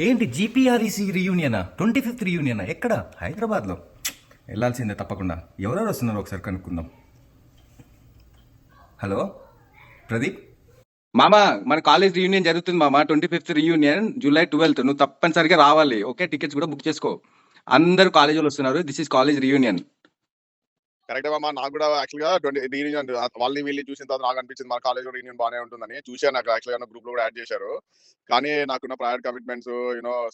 ఏంటి జీపీఆర్ఈసీ రీయూనియనా? 25th రీయూనియనా? ఎక్కడ? హైదరాబాద్లో. వెళ్ళాల్సిందే తప్పకుండా. ఎవరెవరు వస్తున్నారు ఒకసారి కనుక్కుందాం. హలో ప్రదీప్. మామ, మన కాలేజ్ రీయూనియన్ జరుగుతుంది మామ. 25th reunion July 12th. నువ్వు తప్పనిసరిగా రావాలి. ఓకే, టికెట్స్ కూడా బుక్ చేసుకో. అందరు కాలేజ్ వాళ్ళు వస్తున్నారు. This is college reunion. కరెక్టే మామ. నాకు కూడా యాక్చువల్ గా రీయూనియన్ వాళ్ళని వీళ్ళని చూసిన తర్వాత నాకు అనిపించింది మన కాలేజ్ రీయూనియన్ బాగానే ఉంటుందని. చూసాను, నాకు యాక్చువల్ గా గ్రూప్ లో కూడా యాడ్ చేశారు. కానీ నాకున్న ప్రయర్ కమిట్మెంట్స్,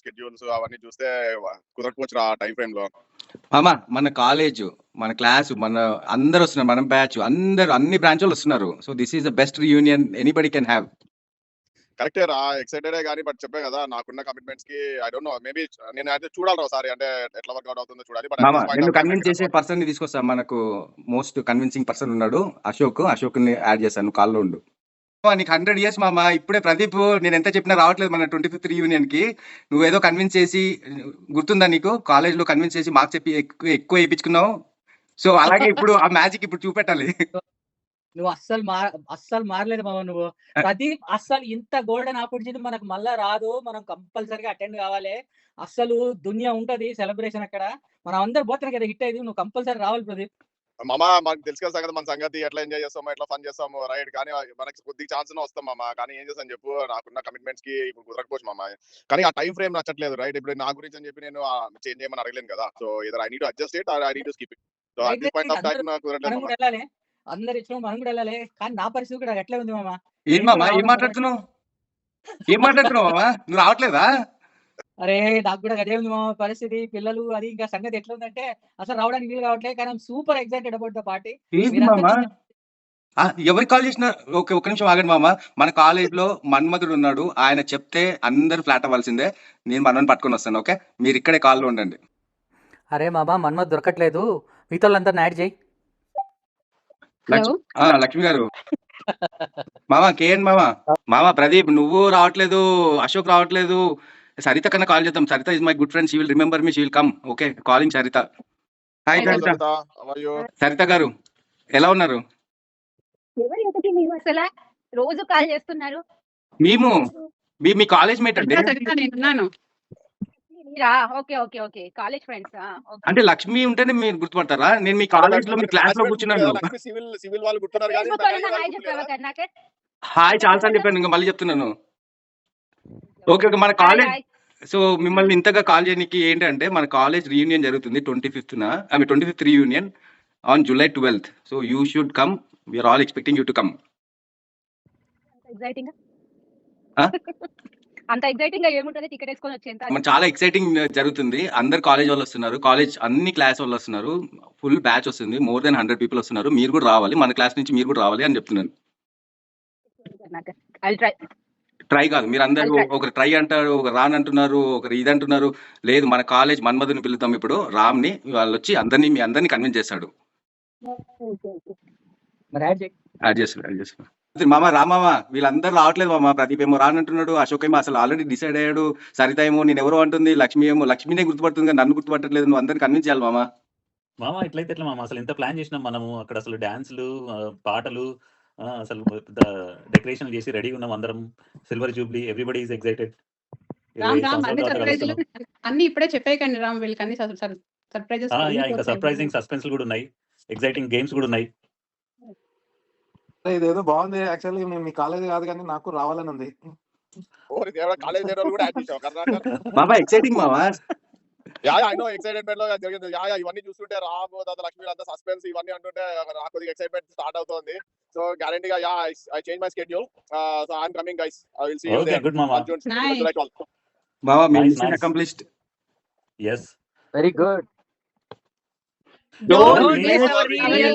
స్కెడ్యూల్స్ అవన్నీ చూస్తే కుదరకపోవచ్చు ఆ టైం ఫ్రేమ్ లో. మామ, మన కాలేజ్, మన క్లాస్, మన అందరు వస్తున్నారు. మన బ్యాచ్ అందరు, అన్ని బ్రాంచ్ వాళ్ళు వస్తున్నారు. So this is the best reunion anybody can have. కరెక్టే రా, ఎక్సైటెడ్ కానీ బట్ చెప్పే కదా నాకున్న కమిట్మెంట్స్ కి ఐ డోంట్ నో, మేబీ నేను అయితే చూడాలి ఒకసారి, అంటే ఎట్లా వర్కౌట్ అవుతుందో చూడాలి. బట్ మామ, నేను కన్విన్స్ చేసే పర్సన్ ని తీసుకొస్తా. మనకు మోస్ట్ కన్విన్సింగ్ పర్సన్ ఉన్నాడు, అశోక్ ని యాడ్ చేశాను. కాల్లో ఉండు. నీకు 100 years మామ. ఇప్పుడే ప్రదీప్ నేను ఎంత చెప్పినా రావట్లేదు మన 25th రీయూనియన్ కి. నువ్వేదో కన్విన్స్ చేసి, గుర్తుందా నీకు, కాలేజ్ లో కన్విన్స్ చేసి మార్క్స్ చెప్పి ఎక్కువ వేయించుకున్నావు. సో అలాగే ఇప్పుడు ఆ మ్యాజిక్ ఇప్పుడు చూపెట్టాలి. నువ్వు అస్సలు మారలేదు మామ. నువ్వు ప్రదీప్ అస్సలు ఇంత గోల్డెన్ ఆపర్చునిటీ మనకు మళ్ళా రాదు. మనం కంపల్సరీగా అటెండ్ కావాలి. అస్సలు దునియా ఉంటది సెలబ్రేషన్ అక్కడ. మనం అందరు పోతున్నాం కదా హిట్ అయింది. నువ్వు కంపల్సరీ రావాలి ప్రదీప్. మామ, మనకు తెలుసు కదా సంగతి, మన సంగతి ఎట్లా ఎంజాయ్ చేస్తాము, ఎట్లా ఫన్ చేస్తాము, రైట్. కానీ మనకి కొద్దిగా ఛాన్స్ వస్తాం మామ. కానీ ఏం చేస్తాను చెప్పు, నాకున్న కమిట్మెంట్స్ కి ఇప్పుడు కుదరకపోవచ్చు మామ. కానీ ఆ టైం ఫ్రేమ్ నచ్చట్లేదు, రైట్. ఇప్పుడు నా గురించి అని చెప్పి నేను చేంజ్ చేయమని అడగలేను కదా. So either I need to adjust it or I need to skip it. So at this point of time నాకు కుదరట్లేదు మనం మామ. కూడా వెళ్ళాలి. అందరు ఇచ్చిన మనం కూడా వెళ్ళాలి. కానీ నా పరిస్థితి కూడా ఎట్లా ఉంది మామ. ఏం మామ, ఏం మాట్లాడుతున్నావు మామ? నువ్వు రావట్లేదా? అరే నాకు కూడా అదే ఉంది మామ పరిస్థితి. పిల్లలు అది ఇంకా సంగతి ఎట్లా ఉందంటే అసలు రావడానికి వీలు కావట్లేదు. కానీ super excited about the party. ఏంటి మామ? ఎవరికి కాల్ చేసిన? ఒక నిమిషం ఆగండి మామ. మన కాలేజ్ లో మన్మధుడు ఉన్నాడు. ఆయన చెప్తే అందరు ఫ్లాట్ అవ్వాల్సిందే. నేను మనని పట్టుకొని వస్తాను. ఓకే, మీరు ఇక్కడే కాల్లో ఉండండి. అరే మామ, మన్మథ్ దొరకట్లేదు. మిగతా వాళ్ళంతా యాడ్ చేయి. లక్ష్మి గారు. మామ కేఎన్ మామ ప్రదీప్ నువ్వు రావట్లేదు, అశోక్ రావట్లేదు. సరిత కన్నా కాల్ చేద్దాం. Saritha is my good friend. She will remember me, she will come. Okay, calling Saritha. Hi Saritha. Saritha గారు ఎలా ఉన్నారు? ఎవరు ఇంతకీ మీరు అసలు రోజు కాల్ చేస్తున్నారు? మేము మీ కాలేజ్ మేట్ అండి. మీరా? Okay okay okay, college friends. అంటే లక్ష్మి ఉంటేనే మీరు గుర్తుపడతారా? నేను మీ కాలేజ్ లో మీ క్లాస్ లో కూర్చున్నాను. సివిల్ వాళ్ళు గుర్తున్నారు కానీ హాయ్ చెప్పావా కర్ణాకర్? హాయ్ చాలా సార్లు చెప్పాను, ఇంకా మళ్ళీ చెప్తున్నాను. ఓకే ఓకే, మన కాలేజ్. సో మిమ్మల్ని ఇంతగా కాల్ చేయడానికి ఏంటంటే, మన కాలేజ్ రీయూనియన్ జరుగుతుంది 25th reunion on July 12th. So you should come. We're all expecting you to come. Exciting అంత ఎక్సైటింగ్ గా ఏముంటది? టికెట్ వేసుకొని వచ్చేంత చాలా ఎక్సైటింగ్ జరుగుతుంది. అందరు కాలేజ్ వాళ్ళు వస్తున్నారు, కాలేజ్ అన్ని క్లాస్ వాళ్ళు వస్తున్నారు. ఫుల్ బ్యాచ్ వస్తుంది. మోర్ దెన్ 100 people వస్తున్నారు. మీరు కూడా రావాలి, మన క్లాస్ నుంచి మీరు కూడా రావాలి అని చెప్తున్నాను. కర్ణాకర్. I try. ట్రై కాదు, మీరు అందరూ ఒకరు ట్రై అంటారు, ఒకరు రాన్ అంటున్నారు, ఒకరు ఇది అంటున్నారు. లేదు, మన కాలేజ్ మన్మధుని పిలుద్దాం ఇప్పుడు, రామ్ని. వాళ్ళు వచ్చి మీ అందరినీ కన్విన్స్ చేస్తాడు. మరి యాడ్ చేయి. యాడ్ చేస్తాడు. మామ రామామ, వీళ్ళందరూ రావట్లేదు మామ. ప్రదీప్ ఏమో రానంటున్నాడు, అశోక్ ఏమో అసలు ఆల్రెడీ డిసైడ్ అయ్యాడు, సరిత ఏమో నేను ఎవరో అంటుంది, లక్ష్మి ఏమో లక్ష్మినే గుర్తుపడుతుంది కానీ నన్ను గుర్తుపట్టలేదు. నువ్వు అందరిని కన్విన్స్ చేయాలి మామ. ఇట్లయితే ఎట్లా మామ? అసలు ఎంత ప్లాన్ చేసినాం మనము అక్కడ. అసలు డాన్సులు, పాటలు, అసలు డెకరేషన్ చేసి రెడీ ఉన్నాం అందరం. Silver Jubilee, everybody is excited. అన్ని ఇప్పుడే చెప్పేయకండి రామ్, వీళ్ళకి అన్ని సర్ప్రైజెస్. ఇంకా సర్ప్రైజింగ్ సస్పెన్స్ కూడా ఉన్నాయి, ఎక్సైటింగ్ గేమ్స్ కూడా ఉన్నాయి. ఇదేదో బాగుంది. యాక్చువల్లీ మేము మీ కాలేజ్ కాదు కానీ నాకు రావాలని ఉంది. కాలేజ్ కూడా యాడ్ చేసావు కర్ణాకర్. మామ ఎక్సైటింగ్ మామ. ఐ నో ఎక్సైటెడ్మెంట్ లో జరిగింది. ఇవన్నీ చూస్తుంటే రామ్ తర్వాత లక్ష్మి అంతా సస్పెన్స్ ఇవన్నీ అంటుంటే నాకు కొద్దిగా ఎక్సైట్మెంట్ స్టార్ట్ అవుతుంది. సో గ్యారంటీగా I change my schedule. So I am coming guys. I will see you there. Good మామ. మామ మీ mission accomplished. yes, very good. Don't miss our reunion.